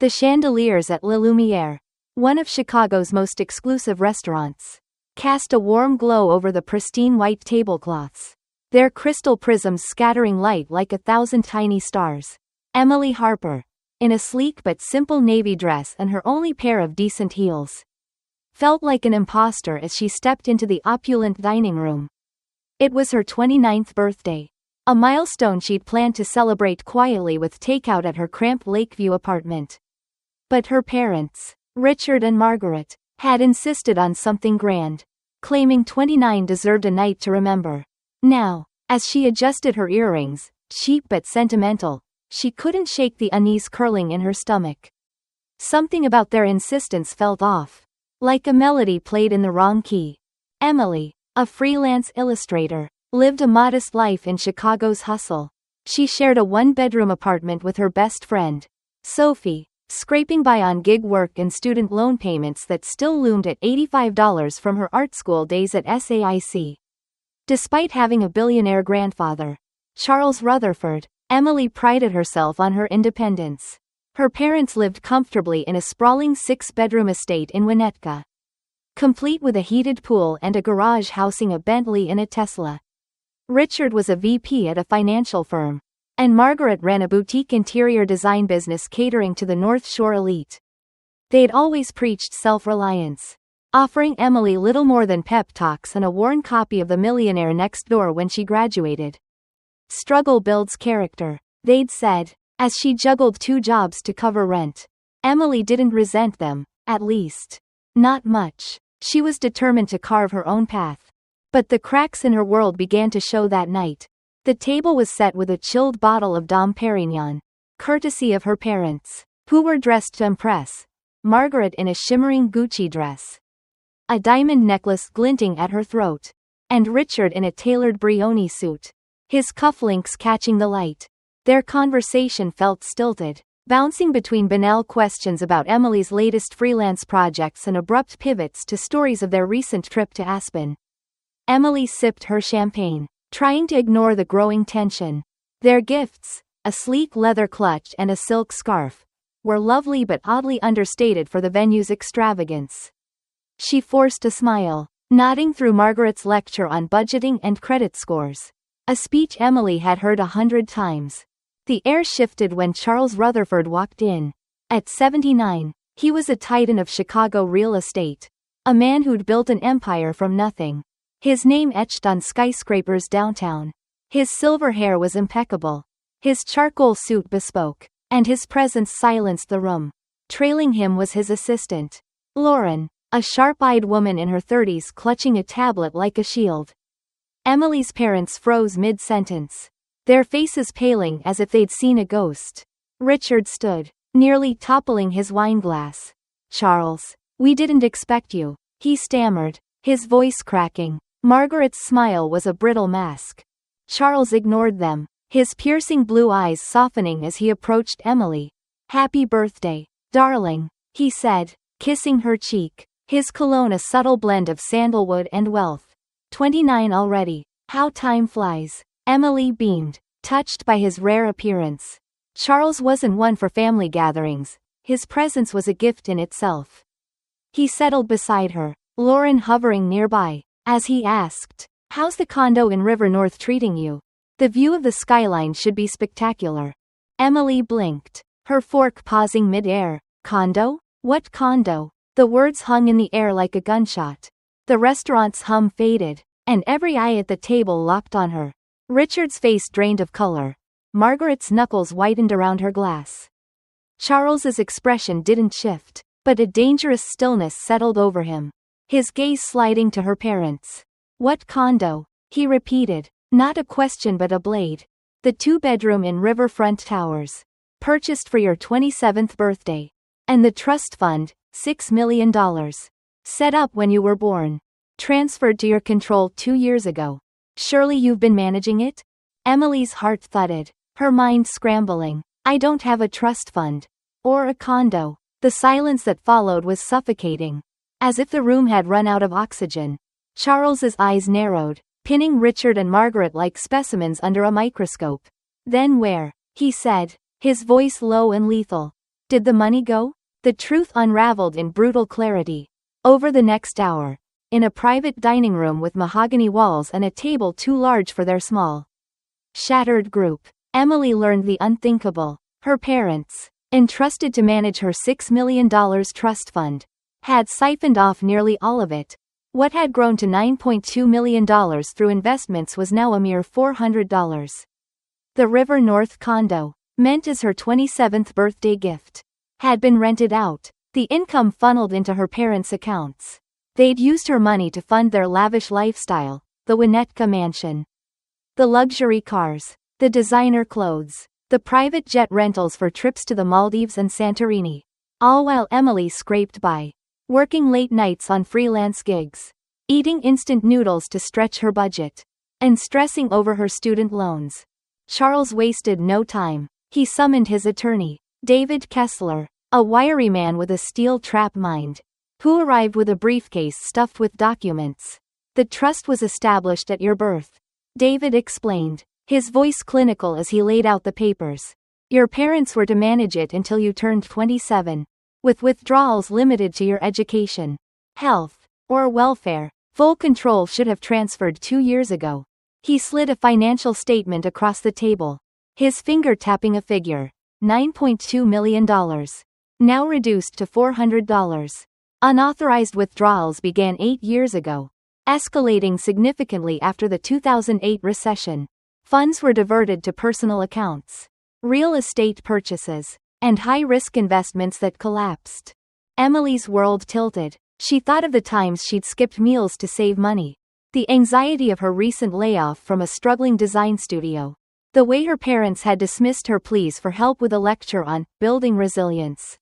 The chandeliers at La Lumiere, one of Chicago's most exclusive restaurants, cast a warm glow over the pristine white tablecloths, their crystal prisms scattering light like 1,000 tiny stars. Emily Harper, in a sleek but simple navy dress and her only pair of decent heels, felt like an imposter as she stepped into the opulent dining room. It was her 29th birthday, a milestone she'd planned to celebrate quietly with takeout at her cramped Lakeview apartment. But her parents, Richard and Margaret, had insisted on something grand, claiming 29 deserved a night to remember. Now, as she adjusted her earrings, cheap but sentimental, she couldn't shake the unease curling in her stomach. Something about their insistence felt off, like a melody played in the wrong key. Emily, a freelance illustrator, lived a modest life in Chicago's hustle. She shared a one-bedroom apartment with her best friend, Sophie, scraping by on gig work and student loan payments that still loomed at $85 from her art school days at SAIC. Despite having a billionaire grandfather, Charles Rutherford, Emily prided herself on her independence. Her parents lived comfortably in a sprawling 6-bedroom estate in Winnetka, complete with a heated pool and a garage housing a Bentley and a Tesla. Richard was a VP at a financial firm, and Margaret ran a boutique interior design business catering to the North Shore elite. They'd always preached self-reliance, offering Emily little more than pep talks and a worn copy of The Millionaire Next Door when she graduated. Struggle builds character, they'd said, as she juggled 2 jobs to cover rent. Emily didn't resent them, at least not much. She was determined to carve her own path. But the cracks in her world began to show that night. The table was set with a chilled bottle of Dom Perignon, courtesy of her parents, who were dressed to impress. Margaret in a shimmering Gucci dress, a diamond necklace glinting at her throat, and Richard in a tailored Brioni suit, his cufflinks catching the light. Their conversation felt stilted, bouncing between banal questions about Emily's latest freelance projects and abrupt pivots to stories of their recent trip to Aspen. Emily sipped her champagne, trying to ignore the growing tension. Their gifts, a sleek leather clutch and a silk scarf, were lovely but oddly understated for the venue's extravagance. She forced a smile, nodding through Margaret's lecture on budgeting and credit scores, a speech Emily had heard 100 times. The air shifted when Charles Rutherford walked in. At 79, he was a titan of Chicago real estate, a man who'd built an empire from nothing, his name etched on skyscrapers downtown. His silver hair was impeccable, his charcoal suit bespoke, and his presence silenced the room. Trailing him was his assistant, Lauren, a sharp-eyed woman in her 30s clutching a tablet like a shield. Emily's parents froze mid-sentence, their faces paling as if they'd seen a ghost. Richard stood, nearly toppling his wineglass. "Charles, we didn't expect you," he stammered, his voice cracking. Margaret's smile was a brittle mask. Charles ignored them, his piercing blue eyes softening as he approached Emily. "Happy birthday, darling," he said, kissing her cheek, his cologne a subtle blend of sandalwood and wealth. 29 already. How time flies. Emily beamed, touched by his rare appearance. Charles wasn't one for family gatherings, his presence was a gift in itself. He settled beside her, Lauren hovering nearby, as he asked, "How's the condo in River North treating you? The view of the skyline should be spectacular." Emily blinked, her fork pausing mid-air. "Condo? What condo?" The words hung in the air like a gunshot. The restaurant's hum faded, and every eye at the table locked on her. Richard's face drained of color. Margaret's knuckles whitened around her glass. Charles's expression didn't shift, but a dangerous stillness settled over him, his gaze sliding to her parents. "What condo?" he repeated, not a question but a blade. "The 2-bedroom in Riverfront Towers. Purchased for your 27th birthday. And the trust fund, $6 million. Set up when you were born. Transferred to your control 2 years ago. Surely you've been managing it?" Emily's heart thudded, her mind scrambling. "I don't have a trust fund. Or a condo." The silence that followed was suffocating, as if the room had run out of oxygen. Charles's eyes narrowed, pinning Richard and Margaret like specimens under a microscope. "Then where?" he said, his voice low and lethal. Did the money go? The truth unraveled in brutal clarity. Over the next hour, in a private dining room with mahogany walls and a table too large for their small, shattered group, Emily learned the unthinkable. Her parents, entrusted to manage her $6 million trust fund, had siphoned off nearly all of it. What had grown to $9.2 million through investments was now a mere $400. The River North condo, meant as her 27th birthday gift, had been rented out, the income funneled into her parents' accounts. They'd used her money to fund their lavish lifestyle, the Winnetka mansion, the luxury cars, the designer clothes, the private jet rentals for trips to the Maldives and Santorini, all while Emily scraped by, working late nights on freelance gigs, eating instant noodles to stretch her budget, and stressing over her student loans. Charles wasted no time. He summoned his attorney, David Kessler, a wiry man with a steel trap mind, who arrived with a briefcase stuffed with documents. The trust was established at your birth, David explained, his voice clinical as he laid out the papers. Your parents were to manage it until you turned 27, with withdrawals limited to your education, health, or welfare. Full control should have transferred 2 years ago. He slid a financial statement across the table, his finger tapping a figure. $9.2 million. Now reduced to $400. Unauthorized withdrawals began 8 years ago, escalating significantly after the 2008 recession. Funds were diverted to personal accounts, real estate purchases, and high-risk investments that collapsed. Emily's world tilted. She thought of the times she'd skipped meals to save money, the anxiety of her recent layoff from a struggling design studio, the way her parents had dismissed her pleas for help with a lecture on building resilience.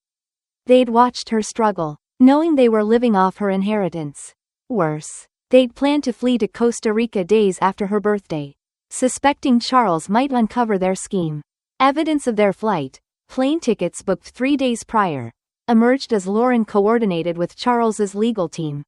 They'd watched her struggle, knowing they were living off her inheritance. Worse, they'd planned to flee to Costa Rica days after her birthday, suspecting Charles might uncover their scheme. Evidence of their flight, plane tickets booked 3 days prior, emerged as Lauren coordinated with Charles's legal team,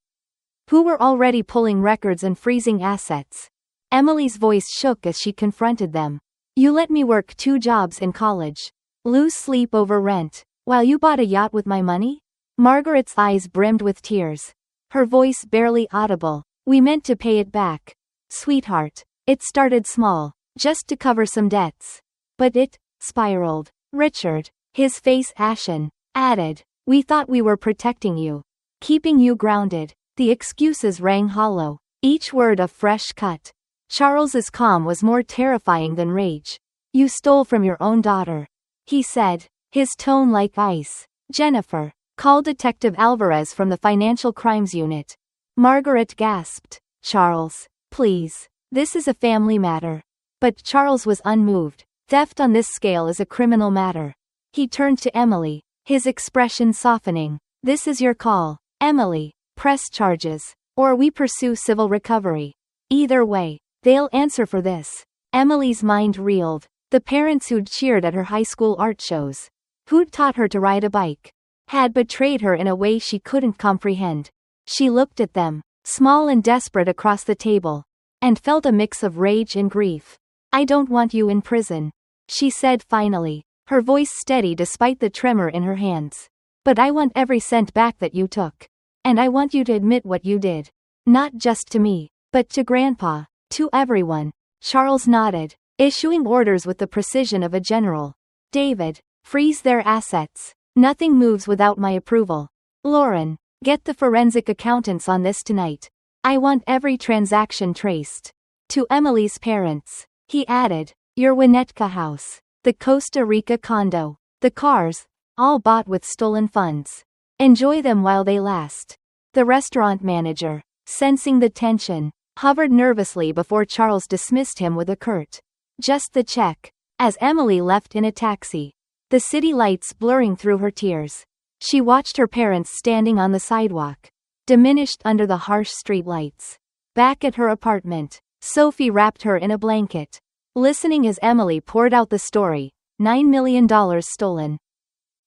who were already pulling records and freezing assets. Emily's voice shook as she confronted them. You let me work 2 jobs in college, lose sleep over rent, while you bought a yacht with my money? Margaret's eyes brimmed with tears, her voice barely audible. We meant to pay it back, sweetheart. It started small, just to cover some debts. But it spiraled. Richard, his face ashen, added, we thought we were protecting you, keeping you grounded. The excuses rang hollow, each word a fresh cut. Charles's calm was more terrifying than rage. You stole from your own daughter, he said, his tone like ice. Jennifer, call Detective Alvarez from the Financial Crimes Unit. Margaret gasped. Charles, please, this is a family matter. But Charles was unmoved. Theft on this scale is a criminal matter. He turned to Emily, his expression softening. This is your call, Emily. Press charges, or we pursue civil recovery. Either way, they'll answer for this. Emily's mind reeled. The parents who'd cheered at her high school art shows, who'd taught her to ride a bike, had betrayed her in a way she couldn't comprehend. She looked at them, small and desperate across the table, and felt a mix of rage and grief. I don't want you in prison, she said finally, her voice steady despite the tremor in her hands. But I want every cent back that you took. And I want you to admit what you did. Not just to me, but to Grandpa, to everyone. Charles nodded, issuing orders with the precision of a general. David, freeze their assets. Nothing moves without my approval. Lauren, get the forensic accountants on this tonight. I want every transaction traced. To Emily's parents, he added, your Winnetka house, the Costa Rica condo, the cars, all bought with stolen funds. Enjoy them while they last. The restaurant manager, sensing the tension, hovered nervously before Charles dismissed him with a curt, just the check, as Emily left in a taxi, the city lights blurring through her tears. She watched her parents standing on the sidewalk, diminished under the harsh street lights. Back at her apartment, Sophie wrapped her in a blanket, listening as Emily poured out the story. $9 million stolen.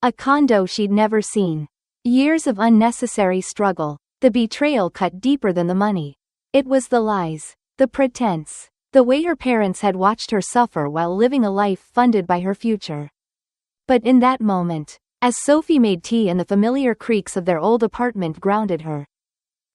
A condo she'd never seen. Years of unnecessary struggle. The betrayal cut deeper than the money. It was the lies, the pretense, the way her parents had watched her suffer while living a life funded by her future. But in that moment, As Sophie made tea and the familiar creaks of their old apartment grounded her,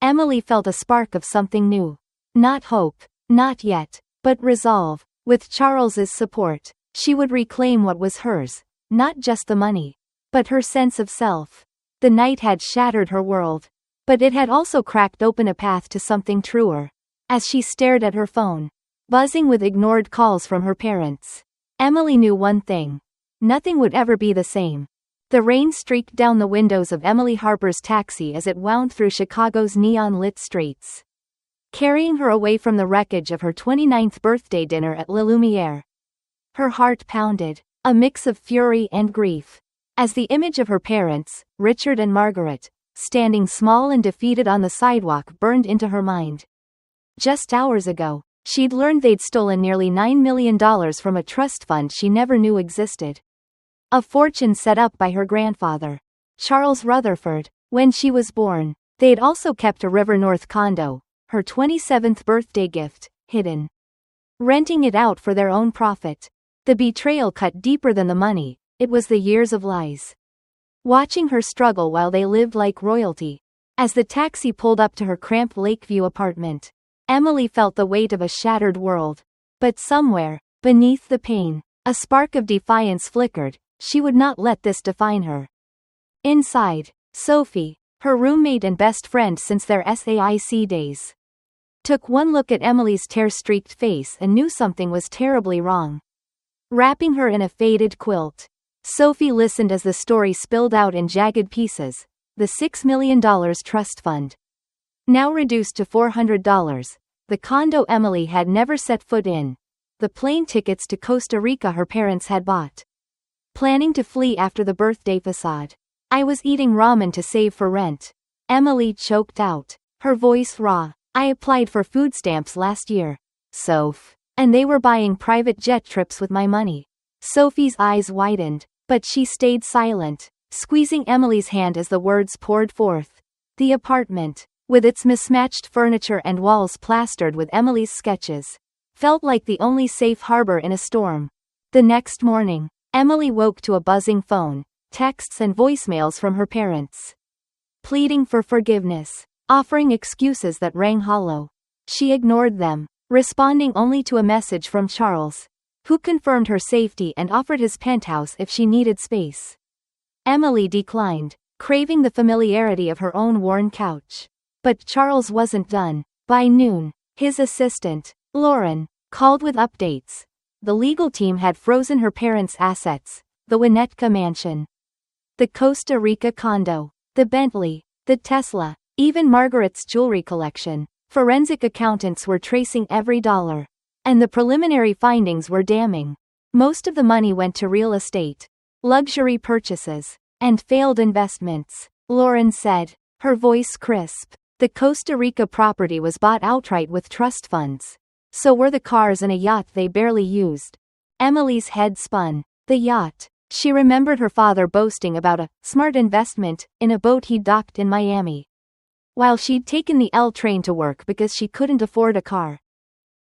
Emily felt a spark of something new. Not hope, not yet, but resolve. With Charles's support, she would reclaim what was hers, not just the money, but her sense of self. The night had shattered her world, but it had also cracked open a path to something truer. As she stared at her phone, buzzing with ignored calls from her parents, Emily knew one thing: nothing would ever be the same. The rain streaked down the windows of Emily Harper's taxi as it wound through Chicago's neon-lit streets, carrying her away from the wreckage of her 29th birthday dinner at La Lumiere. Her heart pounded, a mix of fury and grief, as the image of her parents, Richard and Margaret, standing small and defeated on the sidewalk burned into her mind. Just hours ago, she'd learned they'd stolen nearly $9 million from a trust fund she never knew existed. A fortune set up by her grandfather, Charles Rutherford, when she was born. They'd also kept a River North condo, her 27th birthday gift, hidden, renting it out for their own profit. The betrayal cut deeper than the money. It was the years of lies. Watching her struggle while they lived like royalty. As the taxi pulled up to her cramped Lakeview apartment, Emily felt the weight of a shattered world. But somewhere, beneath the pain, a spark of defiance flickered. She would not let this define her. Inside, Sophie, her roommate and best friend since their SAIC days, took one look at Emily's tear-streaked face and knew something was terribly wrong. Wrapping her in a faded quilt, Sophie listened as the story spilled out in jagged pieces. The $6 million trust fund, now reduced to $400, the condo Emily had never set foot in, the plane tickets to Costa Rica her parents had bought, planning to flee after the birthday facade. I was eating ramen to save for rent, Emily choked out, her voice raw. I applied for food stamps last year, Soph. And they were buying private jet trips with my money. Sophie's eyes widened, but she stayed silent, squeezing Emily's hand as the words poured forth. The apartment, with its mismatched furniture and walls plastered with Emily's sketches, felt like the only safe harbor in a storm. The next morning, Emily woke to a buzzing phone, texts and voicemails from her parents, pleading for forgiveness, offering excuses that rang hollow. She ignored them, responding only to a message from Charles, who confirmed her safety and offered his penthouse if she needed space. Emily declined, craving the familiarity of her own worn couch. But Charles wasn't done. By noon, his assistant, Lauren, called with updates. The legal team had frozen her parents' assets, the Winnetka mansion, the Costa Rica condo, the Bentley, the Tesla, even Margaret's jewelry collection. Forensic accountants were tracing every dollar, and the preliminary findings were damning. Most of the money went to real estate, luxury purchases, and failed investments, Lauren said, her voice crisp. The Costa Rica property was bought outright with trust funds. So were the cars and a yacht they barely used. Emily's head spun. The yacht. She remembered her father boasting about a smart investment in a boat he docked in Miami, while she'd taken the L train to work because she couldn't afford a car.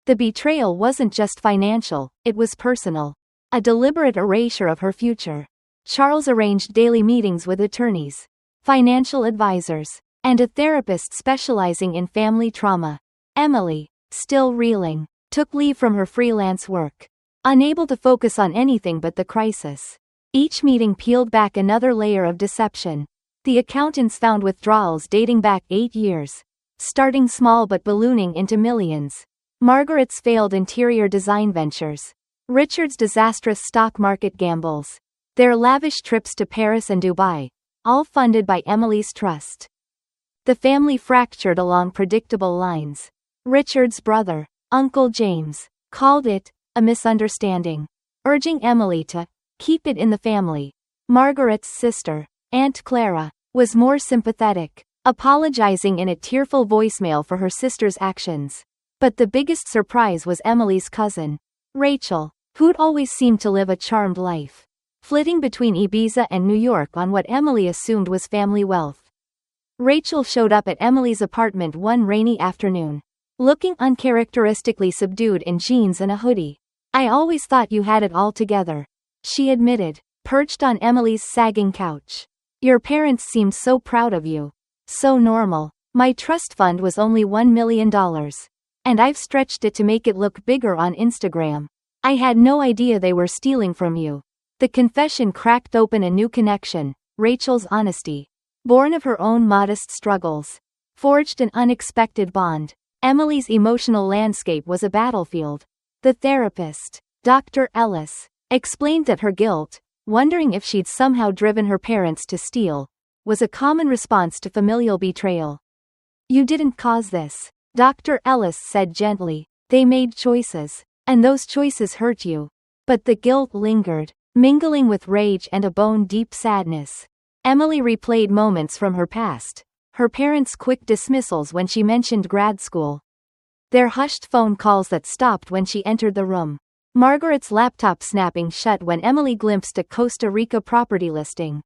The betrayal wasn't just financial, it was personal. A deliberate erasure of her future. Charles arranged daily meetings with attorneys, financial advisors, and a therapist specializing in family trauma. Emily, still reeling, took leave from her freelance work, unable to focus on anything but the crisis. Each meeting peeled back another layer of deception. The accountants found withdrawals dating back 8 years, starting small but ballooning into millions. Margaret's failed interior design ventures, Richard's disastrous stock market gambles, their lavish trips to Paris and Dubai, all funded by Emily's trust. The family fractured along predictable lines. Richard's brother, Uncle James, called it a misunderstanding, urging Emily to keep it in the family. Margaret's sister, Aunt Clara, was more sympathetic, apologizing in a tearful voicemail for her sister's actions. But the biggest surprise was Emily's cousin, Rachel, who'd always seemed to live a charmed life, flitting between Ibiza and New York on what Emily assumed was family wealth. Rachel showed up at Emily's apartment one rainy afternoon, looking uncharacteristically subdued in jeans and a hoodie. "I always thought you had it all together," she admitted, perched on Emily's sagging couch. Your parents seemed so proud of you. So normal. My trust fund was only $1 million. And I've stretched it to make it look bigger on Instagram. I had no idea they were stealing from you. The confession cracked open a new connection. Rachel's honesty, born of her own modest struggles, forged an unexpected bond. Emily's emotional landscape was a battlefield. The therapist, Dr. Ellis, explained that her guilt, wondering if she'd somehow driven her parents to steal, was a common response to familial betrayal. You didn't cause this, Dr. Ellis said gently. They made choices, and those choices hurt you. But the guilt lingered, mingling with rage and a bone-deep sadness. Emily replayed moments from her past, her parents' quick dismissals when she mentioned grad school, their hushed phone calls that stopped when she entered the room, Margaret's laptop snapping shut when Emily glimpsed a Costa Rica property listing.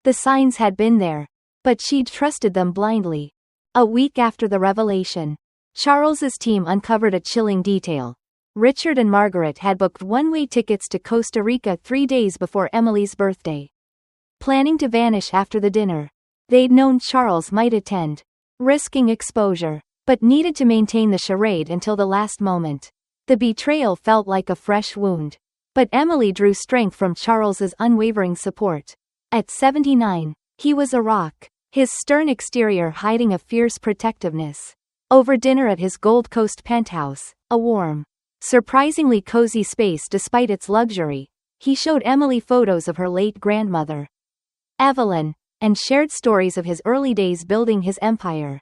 The signs had been there, but she'd trusted them blindly. A week after the revelation, Charles's team uncovered a chilling detail. Richard and Margaret had booked one-way tickets to Costa Rica 3 days before Emily's birthday, planning to vanish after the dinner. They'd known Charles might attend, risking exposure, but needed to maintain the charade until the last moment. The betrayal felt like a fresh wound, but Emily drew strength from Charles's unwavering support. At 79, he was a rock, his stern exterior hiding a fierce protectiveness. Over dinner at his Gold Coast penthouse, a warm, surprisingly cozy space despite its luxury, he showed Emily photos of her late grandmother, Evelyn, and shared stories of his early days building his empire.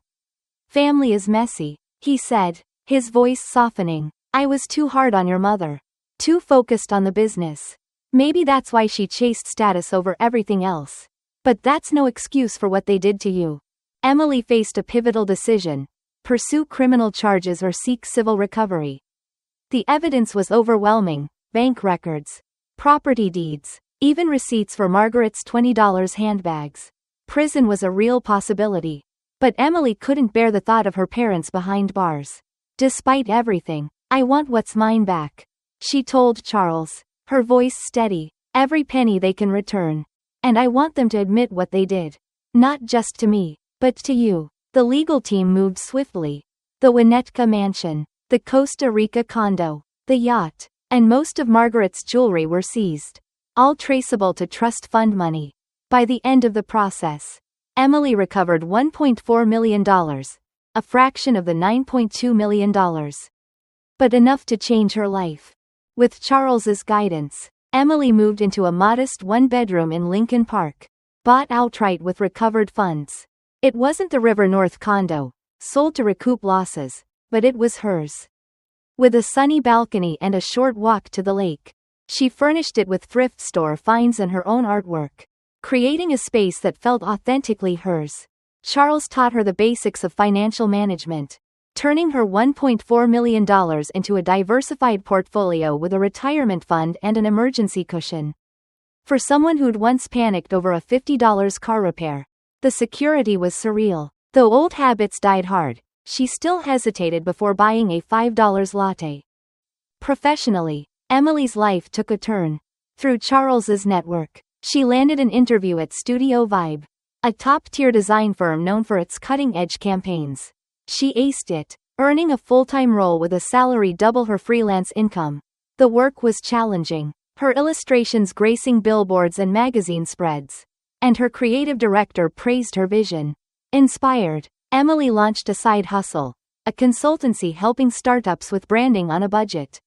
Family is messy, he said, his voice softening. I was too hard on your mother. Too focused on the business. Maybe that's why she chased status over everything else. But that's no excuse for what they did to you. Emily faced a pivotal decision: pursue criminal charges or seek civil recovery. The evidence was overwhelming: bank records, property deeds, even receipts for Margaret's $20 handbags. Prison was a real possibility. But Emily couldn't bear the thought of her parents behind bars. Despite everything, I want what's mine back, she told Charles, her voice steady. Every penny they can return. And I want them to admit what they did. Not just to me, but to you. The legal team moved swiftly. The Winnetka mansion, the Costa Rica condo, the yacht, and most of Margaret's jewelry were seized, all traceable to trust fund money. By the end of the process, Emily recovered $1.4 million, a fraction of the $9.2 million. But enough to change her life. With Charles's guidance, Emily moved into a modest one-bedroom in Lincoln Park, bought outright with recovered funds. It wasn't the River North condo, sold to recoup losses, but it was hers. With a sunny balcony and a short walk to the lake, she furnished it with thrift store finds and her own artwork, creating a space that felt authentically hers. Charles taught her the basics of financial management, turning her $1.4 million into a diversified portfolio with a retirement fund and an emergency cushion. For someone who'd once panicked over a $50 car repair, the security was surreal. Though old habits died hard, she still hesitated before buying a $5 latte. Professionally, Emily's life took a turn. Through Charles's network, she landed an interview at Studio Vibe, a top-tier design firm known for its cutting-edge campaigns. She aced it, earning a full-time role with a salary double her freelance income. The work was challenging, her illustrations gracing billboards and magazine spreads, and her creative director praised her vision. Inspired, Emily launched a side hustle, a consultancy helping startups with branding on a budget.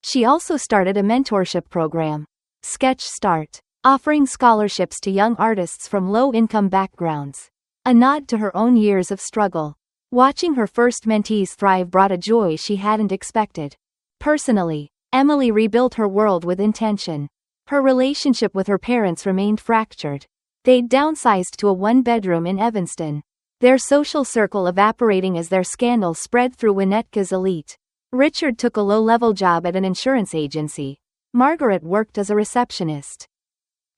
She also started a mentorship program, Sketch Start, offering scholarships to young artists from low-income backgrounds, a nod to her own years of struggle. Watching her first mentees thrive brought a joy she hadn't expected. Personally, Emily rebuilt her world with intention. Her relationship with her parents remained fractured. They'd downsized to a one-bedroom in Evanston, their social circle evaporating as their scandal spread through Winnetka's elite. Richard took a low-level job at an insurance agency. Margaret worked as a receptionist.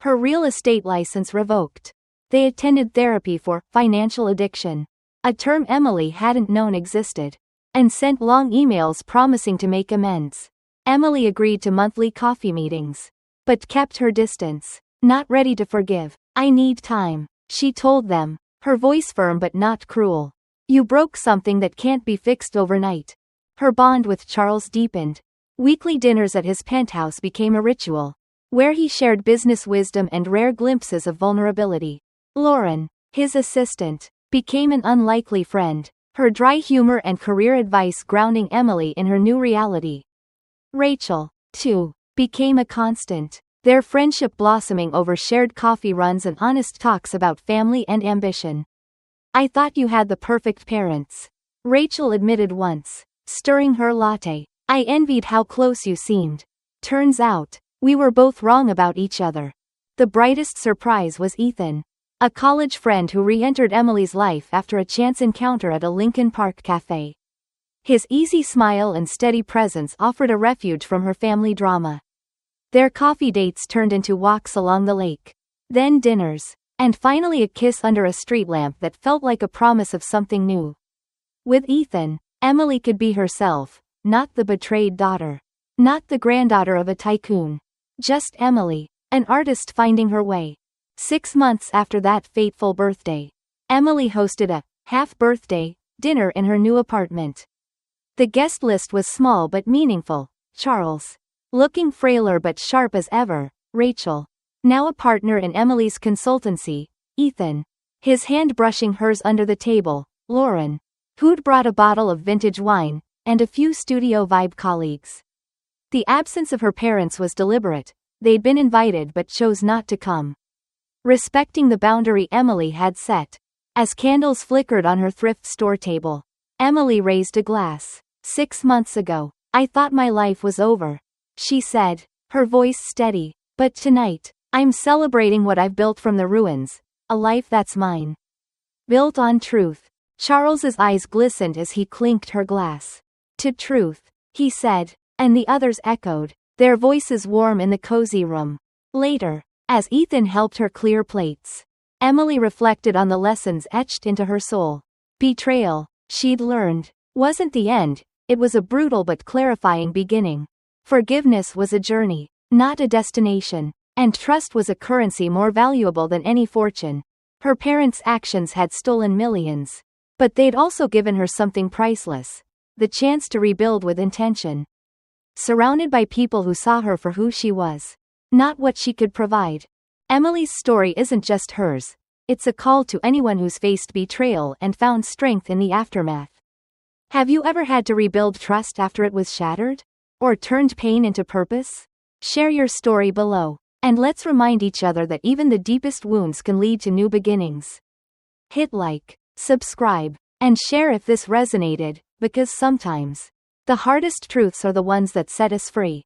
Her real estate license revoked. They attended therapy for financial addiction, a term Emily hadn't known existed, and sent long emails promising to make amends. Emily agreed to monthly coffee meetings, but kept her distance. Not ready to forgive. I need time, she told them, her voice firm but not cruel. You broke something that can't be fixed overnight. Her bond with Charles deepened. Weekly dinners at his penthouse became a ritual, where he shared business wisdom and rare glimpses of vulnerability. Lauren, his assistant, became an unlikely friend, her dry humor and career advice grounding Emily in her new reality. Rachel, too, became a constant, their friendship blossoming over shared coffee runs and honest talks about family and ambition. I thought you had the perfect parents, Rachel admitted once, stirring her latte. I envied how close you seemed. Turns out, we were both wrong about each other. The brightest surprise was Ethan, a college friend who re-entered Emily's life after a chance encounter at a Lincoln Park cafe. His easy smile and steady presence offered a refuge from her family drama. Their coffee dates turned into walks along the lake, then dinners, and finally a kiss under a street lamp that felt like a promise of something new. With Ethan, Emily could be herself, not the betrayed daughter, not the granddaughter of a tycoon. Just Emily, an artist finding her way. 6 months after that fateful birthday, Emily hosted a half-birthday dinner in her new apartment. The guest list was small but meaningful. Charles, looking frailer but sharp as ever, Rachel, now a partner in Emily's consultancy, Ethan, his hand brushing hers under the table, Lauren, who'd brought a bottle of vintage wine, and a few studio vibe colleagues. The absence of her parents was deliberate. They'd been invited but chose not to come, respecting the boundary Emily had set. As candles flickered on her thrift store table, Emily raised a glass. 6 months ago, I thought my life was over, she said, her voice steady. But tonight, I'm celebrating what I've built from the ruins, a life that's mine. Built on truth. Charles's eyes glistened as he clinked her glass. To truth, he said, and the others echoed, their voices warm in the cozy room. Later, as Ethan helped her clear plates, Emily reflected on the lessons etched into her soul. Betrayal, she'd learned, wasn't the end, it was a brutal but clarifying beginning. Forgiveness was a journey, not a destination, and trust was a currency more valuable than any fortune. Her parents' actions had stolen millions, but they'd also given her something priceless, the chance to rebuild with intention. Surrounded by people who saw her for who she was, not what she could provide. Emily's story isn't just hers, it's a call to anyone who's faced betrayal and found strength in the aftermath. Have you ever had to rebuild trust after it was shattered? Or turned pain into purpose? Share your story below, and let's remind each other that even the deepest wounds can lead to new beginnings. Hit like, subscribe, and share if this resonated, because sometimes the hardest truths are the ones that set us free.